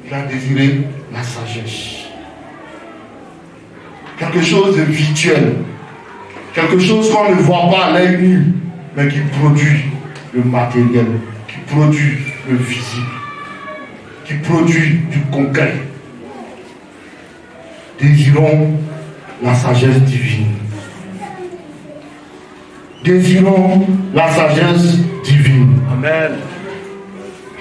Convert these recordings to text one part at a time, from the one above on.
il a désiré la sagesse. Quelque chose de virtuel. Quelque chose qu'on ne voit pas à l'œil nu, mais qui produit le matériel, qui produit le visible, qui produit du concret. Désirons la sagesse divine. Désirons la sagesse divine. Amen.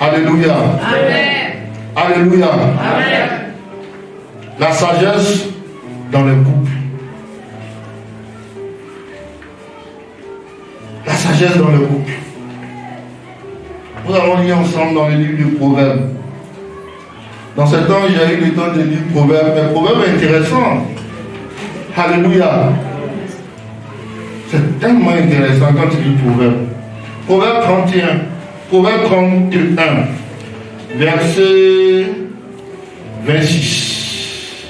Alléluia. Amen. Alléluia. Amen. La sagesse dans le couple. La sagesse dans le couple. Nous allons lire ensemble dans le livre du Proverbe. Dans ce temps, j'ai eu le temps de lire Proverbe. Mais Proverbe est intéressant. Alléluia. C'est tellement intéressant quand tu lis Proverbe. Proverbe 31. Proverbe 31. Verset 26.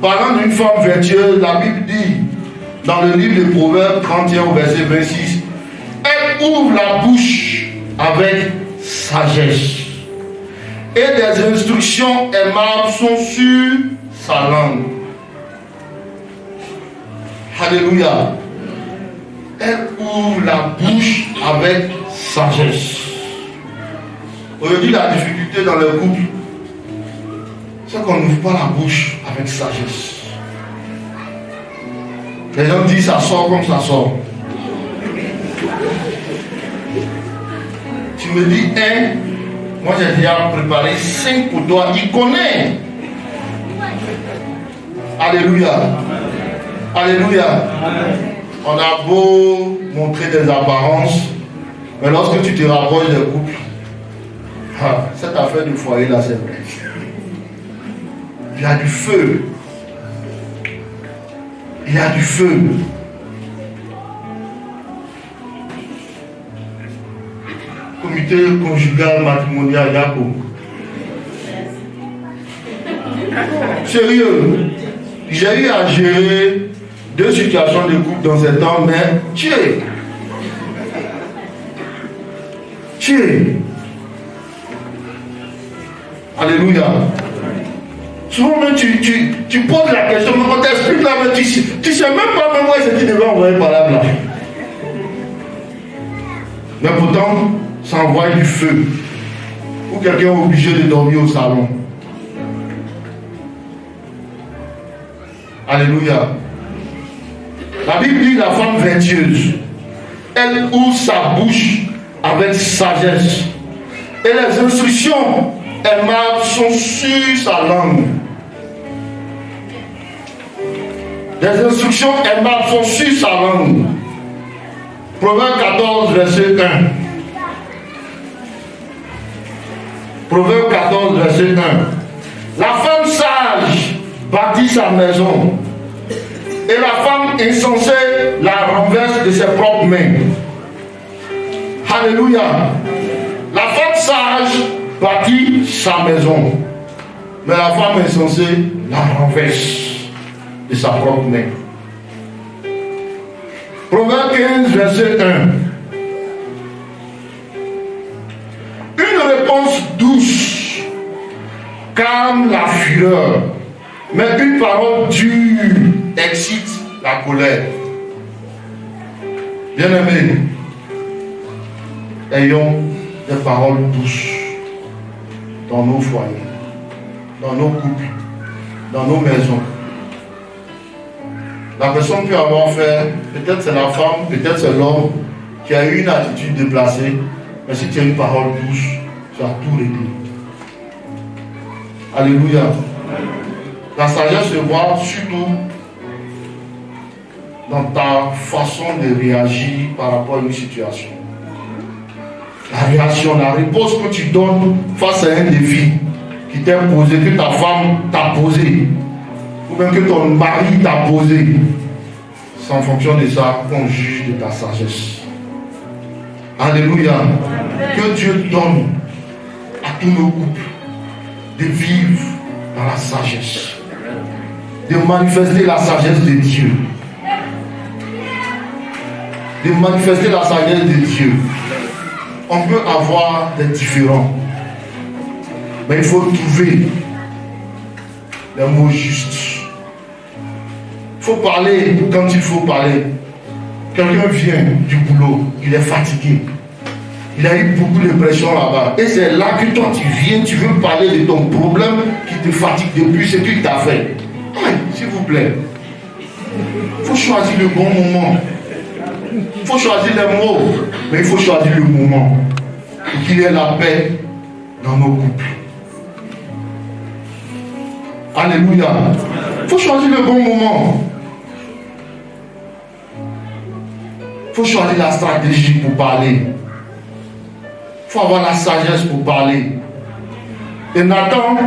Parlant d'une femme vertueuse, la Bible dit, dans le livre de Proverbes 31 au verset 26, elle ouvre la bouche avec sagesse, et des instructions aimables sont sur sa langue. Alléluia. Elle ouvre la bouche avec sagesse. Aujourd'hui, la difficulté dans le couple, c'est qu'on n'ouvre pas la bouche avec sagesse. Les gens disent ça sort comme ça sort. Tu me dis moi j'ai déjà préparé 5 pour toi, il connaît. Alléluia. Alléluia. On a beau montrer des apparences, mais lorsque tu te rapproches des couples, cette affaire du foyer là, c'est vrai. Il y a du feu. Il y a du feu. Comité conjugal matrimonial Yako. Sérieux, j'ai eu à gérer 2 situations de couple dans ce temps, mais tué. Alléluia. Souvent même tu poses la question, mais on t'explique là, mais tu sais même pas même où est-ce que tu devais envoyer par là. Mais pourtant, ça envoie du feu. Ou quelqu'un est obligé de dormir au salon. Alléluia. La Bible dit la femme vertueuse, elle ouvre sa bouche avec sagesse. Et les instructions aimables sont sur sa langue. Les instructions aimables sont sur sa langue. Proverbe 14, verset 1. Proverbe 14, verset 1. La femme sage bâtit sa maison, et la femme insensée la renverse de ses propres mains. Alléluia. La femme sage bâtit sa maison, mais la femme insensée la renverse de sa propre main. Proverbe 15, verset 1. Une réponse douce calme la fureur, mais une parole dure excite la colère. Bien-aimés, ayons des paroles douces dans nos foyers, dans nos couples, dans nos maisons. La personne peut avoir fait, peut-être c'est la femme, peut-être c'est l'homme qui a eu une attitude déplacée, mais si tu as une parole douce, tu as tout réglé. Alléluia. La sagesse se voit surtout dans ta façon de réagir par rapport à une situation. La réaction, la réponse que tu donnes face à un défi qui t'est posé, que ta femme t'a posé, ou bien que ton mari t'a posé. C'est en fonction de ça qu'on juge de ta sagesse. Alléluia. Que Dieu donne à tous nos couples de vivre dans la sagesse, de manifester la sagesse de Dieu, de manifester la sagesse de Dieu. On peut avoir des différends. Mais il faut trouver les mots justes. Il faut parler quand il faut parler. Quelqu'un vient du boulot, il est fatigué. Il a eu beaucoup de pression là-bas. Et c'est là que toi tu viens, tu veux parler de ton problème qui te fatigue depuis ce qu'il t'a fait. Aïe, s'il vous plaît. Il faut choisir le bon moment. Il faut choisir les mots, mais il faut choisir le moment. Pour qu'il y ait la paix dans nos couples. Alléluia. Il faut choisir le bon moment. Il faut choisir la stratégie pour parler. Il faut avoir la sagesse pour parler. Et Nathan,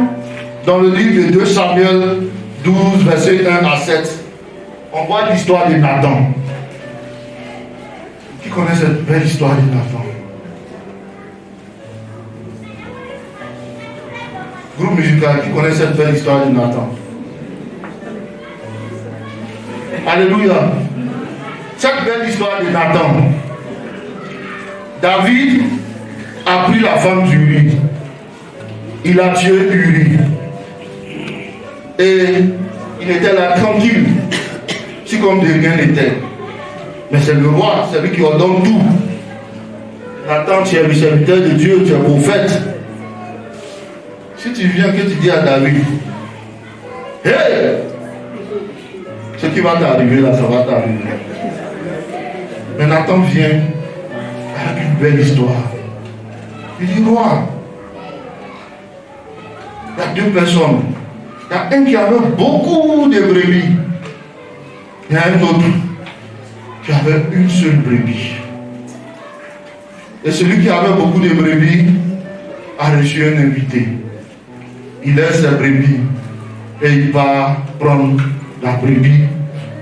dans le livre de 2 Samuel 12, verset 1 à 7, on voit l'histoire de Nathan. Qui connaît cette belle histoire de Nathan? Groupe musical, qui connaît cette belle histoire de Nathan? Alléluia. Cette belle histoire de Nathan. David a pris la femme d'Uri. Il a tué Uri. Et il était là tranquille. Si comme de rien n'était. Mais c'est le roi, c'est lui qui ordonne tout. Nathan, tu es le serviteur de Dieu, tu es prophète. Si tu viens, que tu dis à David, hey, ce qui va t'arriver là, ça va t'arriver. Mais Nathan vient avec une belle histoire. Il dit, roi, il y a 2 personnes. Il y a un qui avait beaucoup de brebis. Il y a un autre qui avait une seule brebis. Et celui qui avait beaucoup de brebis a reçu un invité. Il laisse sa brebis et il va prendre la brebis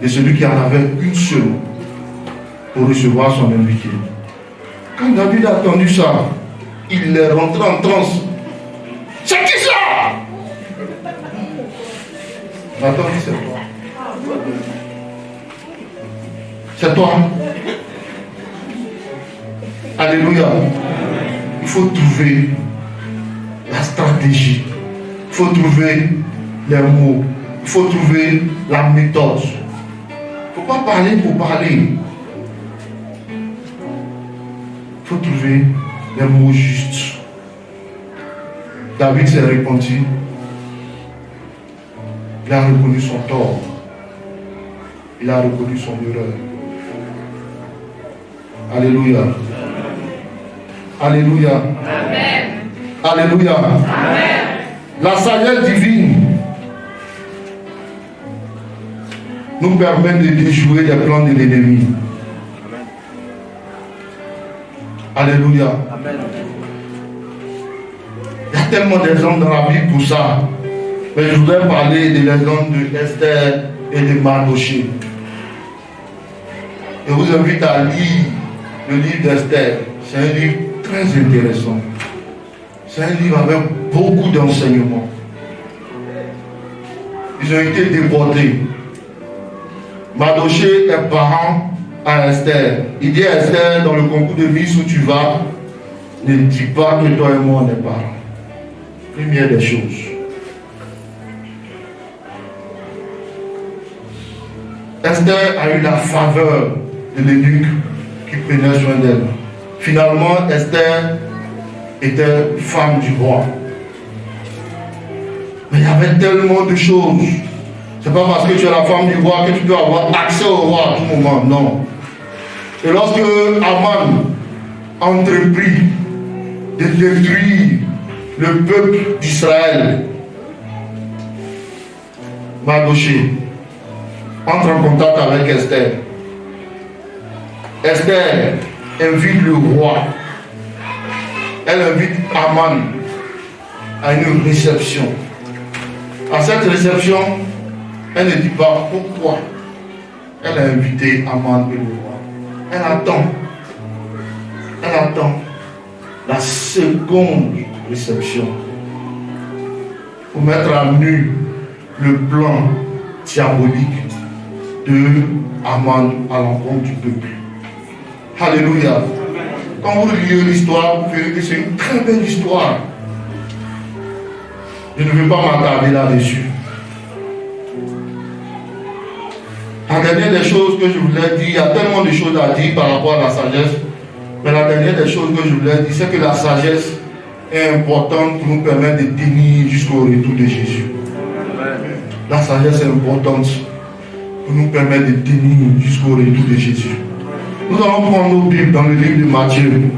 de celui qui en avait une seule pour recevoir son invité. Quand David a entendu ça, il est rentré en transe. C'est qui ça? Nathan dit, c'est toi. C'est toi. Alléluia. Il faut trouver la stratégie. Il faut trouver les mots. Il faut trouver la méthode. Il ne faut pas parler pour parler. Il faut trouver les mots justes. David s'est répandu. Il a reconnu son tort. Il a reconnu son erreur. Alléluia. Alléluia. Amen. Alléluia. Amen. La sagesse divine nous permet de déjouer les plans de l'ennemi. Alléluia. Amen. Il y a tellement d'exemples dans la Bible pour ça. Mais je voudrais parler de l'exemple de Esther et de Mardochée. Je vous invite à lire le livre d'Esther. C'est un livre très intéressant. C'est un livre avec beaucoup d'enseignements. Ils ont été déportés. Mardochée est parent à Esther. Il dit à Esther, dans le concours de Miss où tu vas, ne dis pas que toi et moi on est parents. Première des choses. Esther a eu la faveur de l'eunuque qui prenait soin d'elle. Finalement, Esther était femme du roi. Mais il y avait tellement de choses. Ce n'est pas parce que tu es la femme du roi que tu peux avoir accès au roi à tout moment. Non. Et lorsque Aman entreprit de détruire le peuple d'Israël, Mardochée entre en contact avec Esther. Esther invite le roi. Elle invite Aman à une réception. À cette réception, elle ne dit pas pourquoi elle a invité Aman et le roi. Elle attend. Elle attend la seconde réception pour mettre à nu le plan diabolique de Aman à l'encontre du peuple. Alléluia. Quand vous lisez l'histoire, vous verrez que c'est une très belle histoire. Je ne vais pas m'attarder là-dessus. La dernière des choses que je voulais dire, il y a tellement de choses à dire par rapport à la sagesse, mais la dernière des choses que je voulais dire, c'est que la sagesse est importante pour nous permettre de tenir jusqu'au retour de Jésus. La sagesse est importante pour nous permettre de tenir jusqu'au retour de Jésus. Nous allons prendre nos Bibles dans le livre de Matthieu.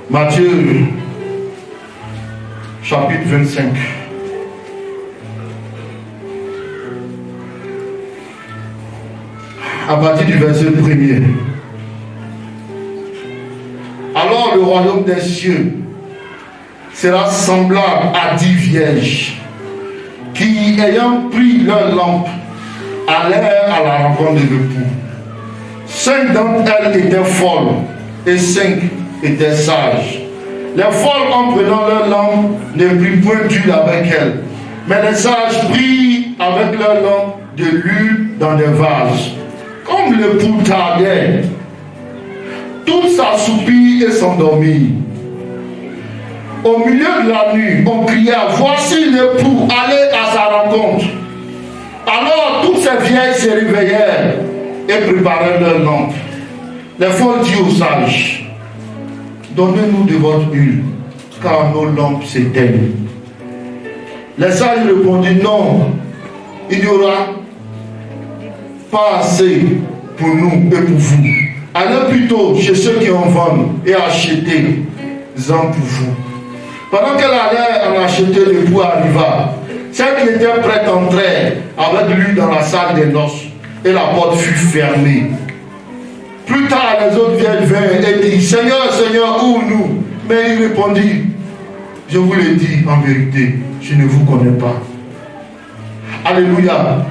Matthieu, chapitre 25. À partir du verset 1er. Alors le royaume des cieux sera semblable à 10 vierges qui, ayant pris leur lampe, allèrent à la rencontre de l'époux. 5 d'entre elles étaient folles et 5 étaient sages. Les folles, en prenant leur lampe, ne prirent point d'huile avec elles, mais les sages prirent avec leur lampe de l'huile dans des vases. Comme l'époux tardait, toutes s'assoupirent et s'endormirent. Au milieu de la nuit, on cria, voici l'époux, allez à sa rencontre. Alors toutes ces vieilles se réveillèrent et préparèrent leur lampe. Les folles dirent aux sages, donnez-nous de votre huile, car nos lampes s'éteignent. Les sages répondirent, non, il n'y aura pas assez pour nous et pour vous. Allez plutôt chez ceux qui en vendent et achetez-en pour vous. Pendant qu'elle allait en acheter, l'époux arriva. Celle qui était prête entrait avec lui dans la salle des noces et la porte fut fermée. Plus tard, les autres vieilles vinrent et dirent, Seigneur, Seigneur, ouvre-nous. Mais il répondit, je vous le dis en vérité, je ne vous connais pas. Alléluia.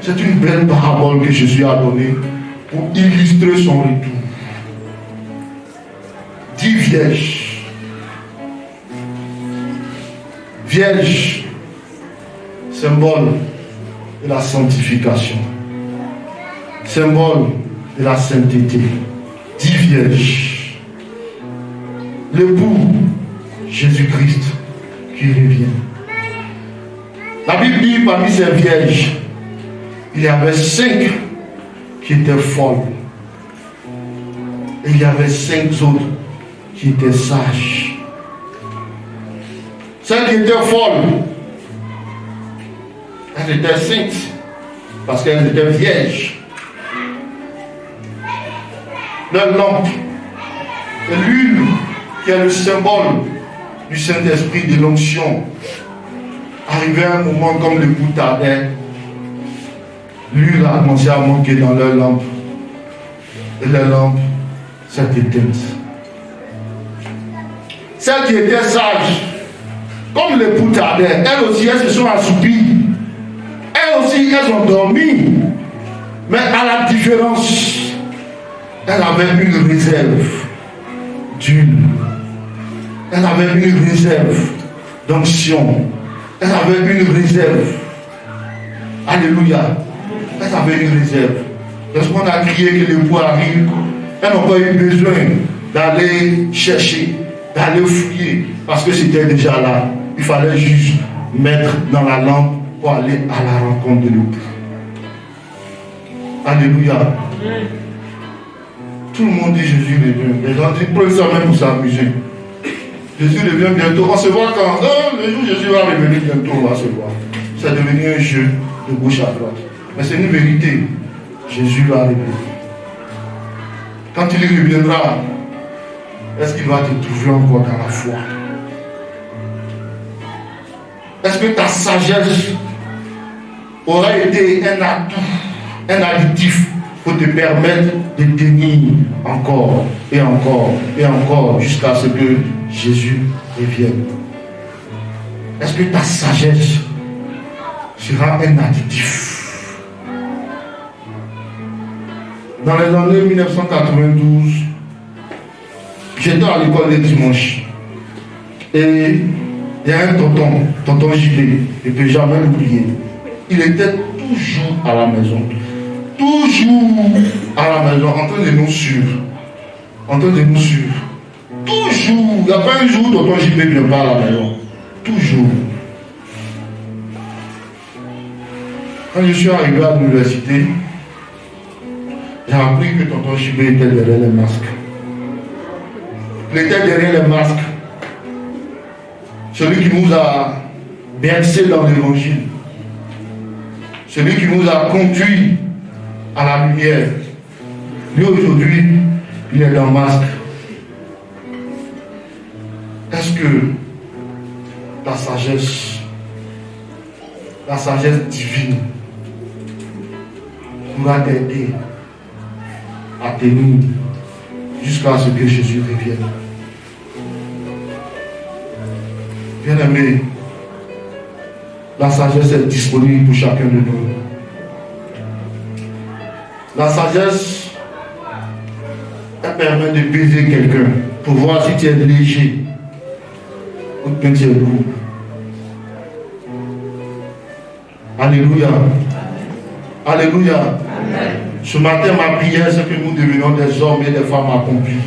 C'est une belle parabole que Jésus a donnée pour illustrer son retour. 10 vierges. Vierge, symbole de la sanctification, symbole de la sainteté. 10 vierges. L'époux, Jésus-Christ, qui revient. La Bible dit parmi ces vierges, il y avait 5 qui étaient folles. Et il y avait 5 autres qui étaient sages. Celles qui étaient folles, elles étaient saintes parce qu'elles étaient vierges. Leur lampe et l'huile qui est le symbole du Saint-Esprit, de l'onction, arrivait à un moment comme l'époux tardait, l'huile a commencé à manquer dans leur lampe et leur lampe s'est éteinte. Celles qui étaient sages, comme l'époux tardait, elles aussi, elles se sont assoupies. Elles aussi, elles ont dormi. Mais à la différence, elles avaient une réserve d'huile. Elles avaient une réserve d'onction. Elles avaient une réserve. Alléluia. Elles avaient une réserve. Lorsqu'on a crié que l'époux arrive, elles n'ont pas eu besoin d'aller chercher, d'aller fouiller, parce que c'était déjà là. Il fallait juste mettre dans la lampe pour aller à la rencontre de l'époux. Alléluia. Tout le monde dit Jésus revient. Les gens disent prenez ça même pour s'amuser. Jésus revient bientôt. On se voit quand le jour où Jésus va revenir bientôt, on va se voir. C'est devenu un jeu de gauche à droite. Mais c'est une vérité. Jésus va revenir. Quand il reviendra, est-ce qu'il va te trouver encore dans la foi? Est-ce que ta sagesse aura été un atout, un additif pour te permettre de tenir encore et encore et encore jusqu'à ce que Jésus revienne? Est-ce que ta sagesse sera un additif? Dans les années 1992, j'étais à l'école les dimanches et il y a un tonton Gilet, je ne peux jamais l'oublier. Il était toujours à la maison. Toujours à la maison, en train de nous suivre. en train de nous suivre. Toujours. Il n'y a pas un jour où tonton JP ne vient pas à la maison. Toujours. Quand je suis arrivé à l'université, j'ai appris que tonton JP était derrière les masques. Il était derrière les masques. Celui qui nous a bercé dans l'évangile. Celui qui nous a conduit à la lumière. Lui aujourd'hui, il est dans le masque. Est-ce que la sagesse divine pourra t'aider à tenir jusqu'à ce que Jésus revienne? Bien-aimé, la sagesse est disponible pour chacun de nous. La sagesse, elle permet de peser quelqu'un pour voir si tu es léger ou que tu es lourd. Alléluia. Alléluia. Amen. Ce matin, ma prière, c'est que nous devenions des hommes et des femmes accomplis.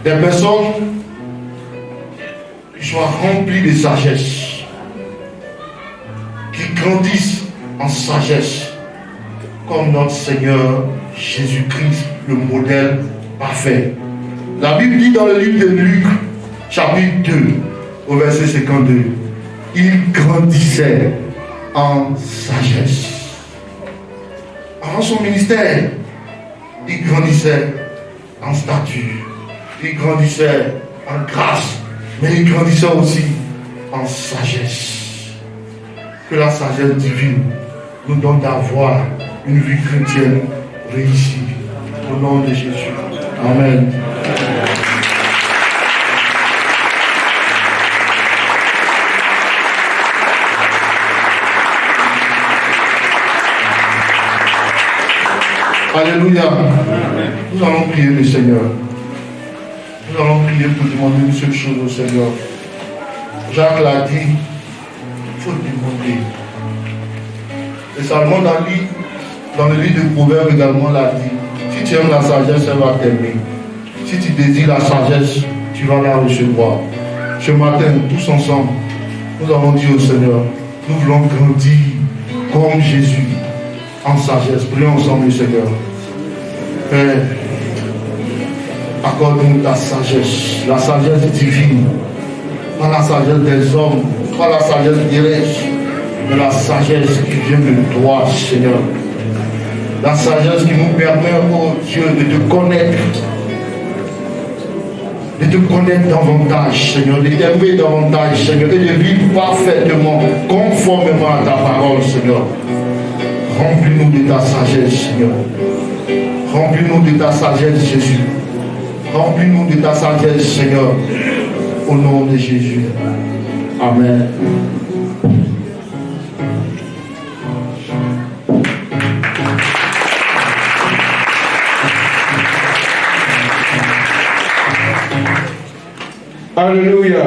Des personnes qui soient remplies de sagesse, qui grandissent en sagesse, comme notre Seigneur Jésus-Christ, le modèle parfait. La Bible dit dans le livre de Luc, chapitre 2, au verset 52, il grandissait en sagesse. Avant son ministère, il grandissait en stature, il grandissait en grâce, mais il grandissait aussi en sagesse. Que la sagesse divine nous donne d'avoir une vie chrétienne réussie. Au nom de Jésus. Amen. Alléluia. Nous allons prier le Seigneur. Nous allons prier pour demander une seule chose au Seigneur. Jacques l'a dit, il faut demander. Et Salomon l'a dit, dans le livre de Proverbes également l'a dit, si tu aimes la sagesse, elle va t'aimer. Si tu désires la sagesse, tu vas la recevoir. Ce matin, tous ensemble, nous avons dit au Seigneur, nous voulons grandir comme Jésus en sagesse. Prions ensemble le Seigneur. Père, accorde-nous ta sagesse, la sagesse divine, pas la sagesse des hommes, pas la sagesse directe, mais la sagesse qui vient de toi, Seigneur. La sagesse qui nous permet, oh Dieu, de te connaître davantage, Seigneur, de t'aimer davantage, Seigneur, et de vivre parfaitement, conformément à ta parole, Seigneur. Remplis-nous de ta sagesse, Seigneur. Remplis-nous de ta sagesse, Jésus. Remplis-nous de ta sagesse, Seigneur. Au nom de Jésus. Amen. Alléluia.